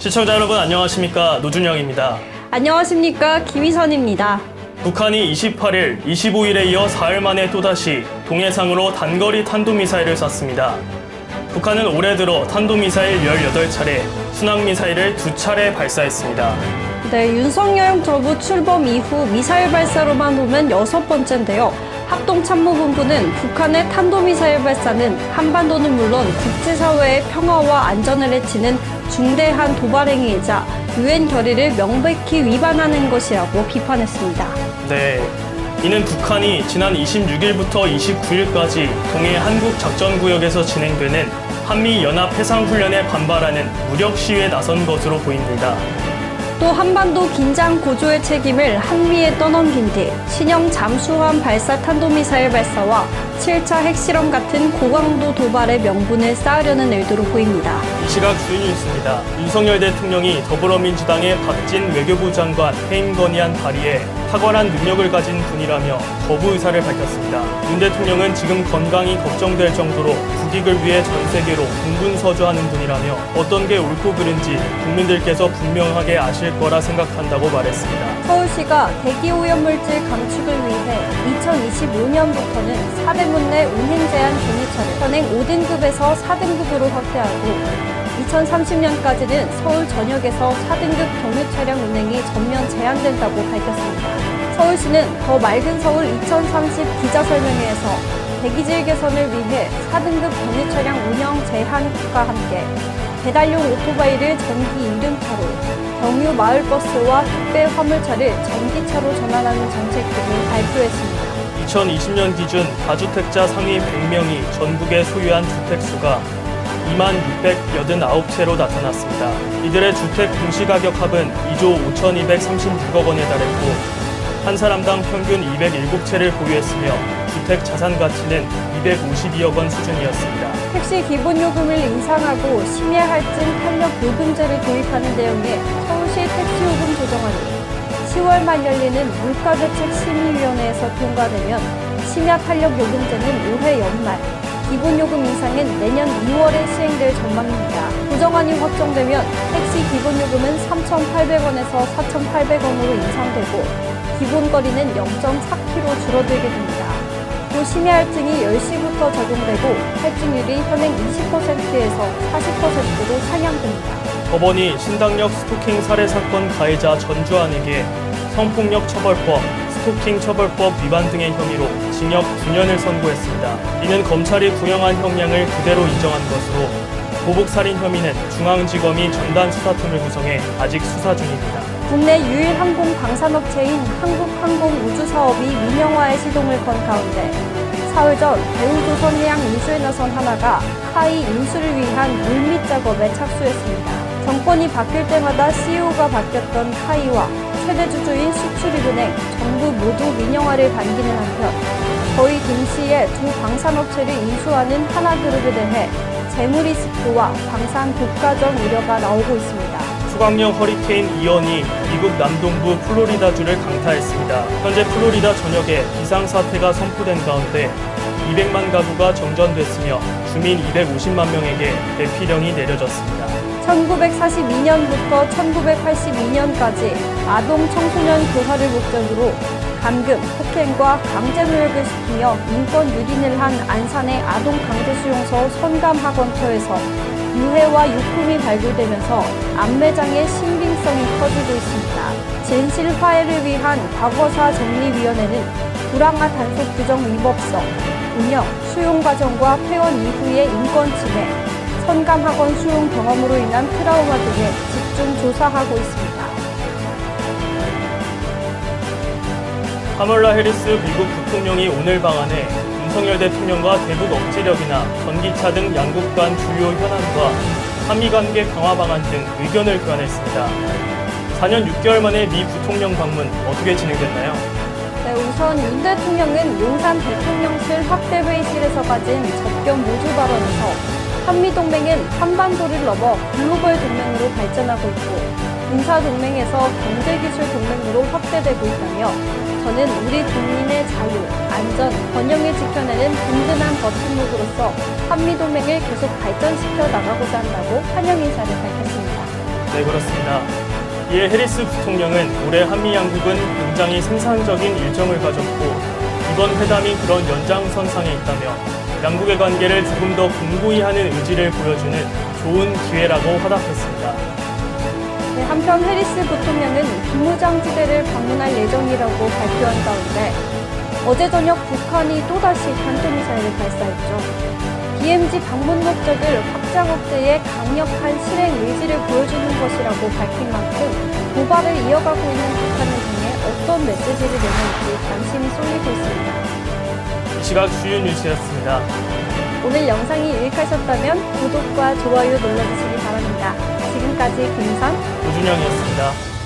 시청자 여러분 안녕하십니까? 노준영입니다. 안녕하십니까? 김희선입니다. 북한이 28일, 25일에 이어 사흘 만에 또다시 동해상으로 단거리 탄도미사일을 쐈습니다. 북한은 올해 들어 탄도미사일 18차례, 순항미사일을 2차례 발사했습니다. 네, 윤석열 정부 출범 이후 미사일 발사로만 보면 6번째인데요. 합동참모본부는 북한의 탄도미사일 발사는 한반도는 물론 국제사회의 평화와 안전을 해치는 중대한 도발 행위이자 유엔 결의를 명백히 위반하는 것이라고 비판했습니다. 네, 이는 북한이 지난 26일부터 29일까지 동해 한국작전구역에서 진행되는 한미연합해상훈련에 반발하는 무력 시위에 나선 것으로 보입니다. 또 한반도 긴장 고조의 책임을 한미에 떠넘긴 뒤 신형 잠수함 발사 탄도미사일 발사와 7차 핵실험 같은 고강도 도발의 명분을 쌓으려는 의도로 보입니다. 이 시각 주요 뉴스입니다. 윤석열 대통령이 더불어민주당의 박진 외교부 장관 해임 건의안 발의에 탁월한 능력을 가진 분이라며 거부 의사를 밝혔습니다. 윤 대통령은 지금 건강이 걱정될 정도로 국익을 위해 전 세계로 공분서주하는 분이라며 어떤 게 옳고 그른지 국민들께서 분명하게 아실 거라 생각한다고 말했습니다. 서울시가 대기오염물질 감축을 위해 2025년부터는 사대문 내 운행 제한 종이차를 현행 5등급에서 4등급으로 확대하고 2030년까지는 서울 전역에서 4등급 경유 차량 운행이 전면 제한된다고 밝혔습니다. 서울시는 더 맑은 서울 2030 기자설명회에서 대기질 개선을 위해 4등급 경유 차량 운영 제한과 함께 배달용 오토바이를 전기 이륜차로, 경유 마을버스와 택배 화물차를 전기차로 전환하는 정책 등을 발표했습니다. 2020년 기준 다주택자 상위 100명이 전국에 소유한 주택수가 26,689채로 나타났습니다. 이들의 주택 공시가격 합은 2조 5,236억 원에 달했고 한 사람당 평균 207채를 보유했으며 주택 자산 가치는 252억 원 수준이었습니다. 택시 기본요금을 인상하고 심야 할증 탄력 요금제를 도입하는 내용의 서울시 택시요금 조정안이 10월 말 열리는 물가대책심의위원회에서 통과되면 심야 탄력 요금제는 올해 연말, 기본요금 인상은 내년 2월에 시행될 전망입니다. 조정안이 확정되면 택시 기본요금은 3,800원에서 4,800원으로 인상되고 기본거리는 0.4km 줄어들게 됩니다. 또 심야 할증이 10시부터 적용되고 할증률이 현행 20%에서 40%로 상향됩니다. 법원이 신당역 스토킹 살해 사건 가해자 전주환에게 성폭력 처벌법, 스토킹 처벌법 위반 등의 혐의로 징역 9년을 선고했습니다. 이는 검찰이 구형한 형량을 그대로 인정한 것으로 보복살인 혐의는 중앙지검이 전담수사팀을 구성해 아직 수사 중입니다. 국내 유일 항공 방산업체인 한국항공우주사업이 민영화에 시동을 건 가운데 사흘 전 대우조선해양 인수에 나선 하나가 카이 인수를 위한 물밑 작업에 착수했습니다. 정권이 바뀔 때마다 CEO가 바뀌었던 카이와 최대 주주인 수출입은행, 정부 모두 민영화를 반기는 한편 거의 동시에 두 방산업체를 인수하는 하나그룹에 대해 재무 리스크와 방산 독과점 우려가 나오고 있습니다. 수강령 허리케인 이언이 미국 남동부 플로리다주를 강타했습니다. 현재 플로리다 전역에 비상사태가 선포된 가운데 200만 가구가 정전됐으며 주민 250만 명에게 대피령이 내려졌습니다. 1942년부터 1982년까지 아동 청소년 교화를 목적으로 감금, 폭행과 강제노역을 시키며 인권 유린을 한 안산의 아동 강제수용소 선감학원처에서 유해와 유품이 발굴되면서 안매장의 신빙성이 커지고 있습니다. 진실 화해를 위한 과거사 정리위원회는 불황아 단속 규정 위법성, 운영, 수용 과정과 퇴원 이후의 인권 침해, 선감학원 수용 경험으로 인한 트라우마 등에 집중 조사하고 있습니다. 카멀라 해리스 미국 부통령이 오늘 방한해 윤석열 대통령과 대북 억제력이나 전기차 등 양국 간 주요 현안과 한미 관계 강화 방안 등 의견을 교환했습니다. 4년 6개월 만에 미 부통령 방문 어떻게 진행됐나요? 네, 우선 윤 대통령은 용산 대통령실 확대회의실에서 가진 접견 모두 발언에서 한미동맹은 한반도를 넘어 글로벌 동맹으로 발전하고 있고 군사동맹에서 경제기술 동맹으로 확대되고 있다며 저는 우리 국민의 자유, 안전, 번영을 지켜내는 든든한 버팀목으로서 한미동맹을 계속 발전시켜 나가고자 한다고 환영 인사를 밝혔습니다. 네, 그렇습니다. 이에 해리스 부통령은 올해 한미 양국은 굉장히 생산적인 일정을 가졌고 이번 회담이 그런 연장선상에 있다며 양국의 관계를 조금 더 공고히 하는 의지를 보여주는 좋은 기회라고 화답했습니다. 네, 한편 해리스 부통령은 비무장지대를 방문할 예정이라고 발표한 가운데 어제 저녁 북한이 또다시 탄도미사일을 발사했죠. DMZ 방문 목적을 확장 억제에 강력한 실행 의지를 보여주는 것이라고 밝힌 만큼 도발을 이어가고 있는 북한을 향해 어떤 메시지를 내놓을지 관심이 쏠리고 있습니다. 이 시각 주요 뉴스였습니다. 오늘 영상이 유익하셨다면 구독과 좋아요 눌러주시기 바랍니다. 지금까지 김선, 고준영이었습니다.